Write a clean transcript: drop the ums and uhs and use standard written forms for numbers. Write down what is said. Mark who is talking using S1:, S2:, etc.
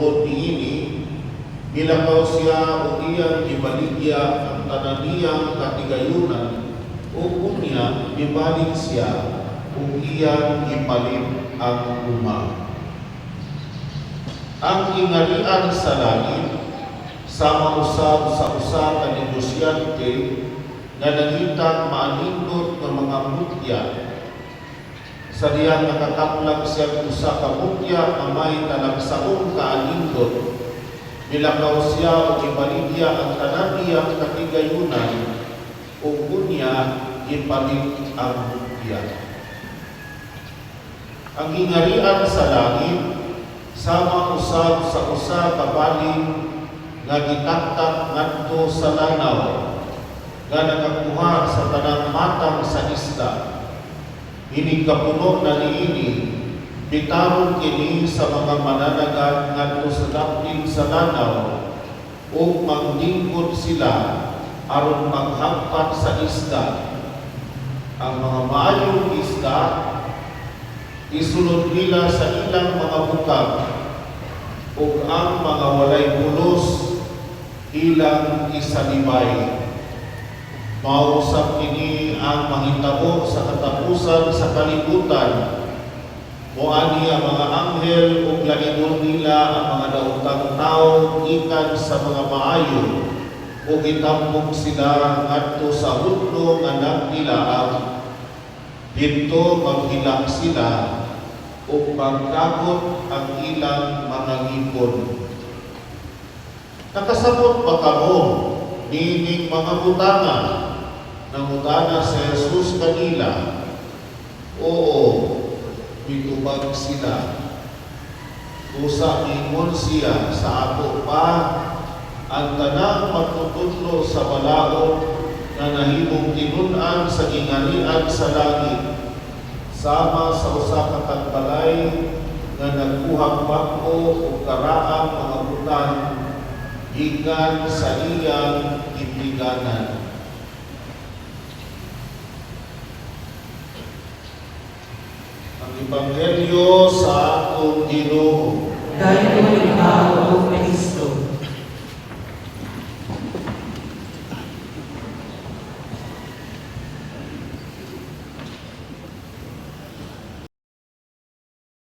S1: tungod niini bilakaw siya o iyang gibaligya ang tanan niyang katigayunan o kunya gibalik siya o iyang gipalit ang uma. Ang ingarian sa langit sama usab sa usa ka negosyante nga nangitang maanindot nga mga mutya. Sa diyang nakataplag siya usa ka mutya nga may talagsaong kaanindot, nilakaw siya o ibaligya ang tanan niyang katigayunan o kunya ipalit ang mutya. Ang ingarian sa langit sama usab sa usa ka baling nga gitaktak ngadto sa lanaw nga nakakuha sa tanang matang sa isda. Hinikapuno na niini bitaron kini sa mga mananagat ngadto sa dapig sa lanaw ug magdingkod sila aron maghagpat sa isda. Ang mga maayong isda isunod nila sa ilang mga bukag ug ang mga walay bulos ilang isalibay. Mausap kini ang mahitabo sa katapusan sa kalibutan. Moani ang mga anghel ug laingon nila ang mga daotang tao gikan sa mga maayo ug gitampok sila ngadto sa hudlo nga nagdilaag. Dito maghilak sila ug magkabot ang ilang mga ngipon. Nakasabot ba kamo nining mga butanga nangutana sa Jesus kanila? Oo, mitubag sila. Usa ingon siya sa ato pa ang tanang magtutudlo sa balaod na nahimong tinun-an sa ingarian sa langit sama sa usa ka tagbalay nga nagkuhang bako o karaang mga butang gikan sa iyang imbiganan. Ang Ebanghelyo sa atong Ginoo.
S2: Kay ikaw, O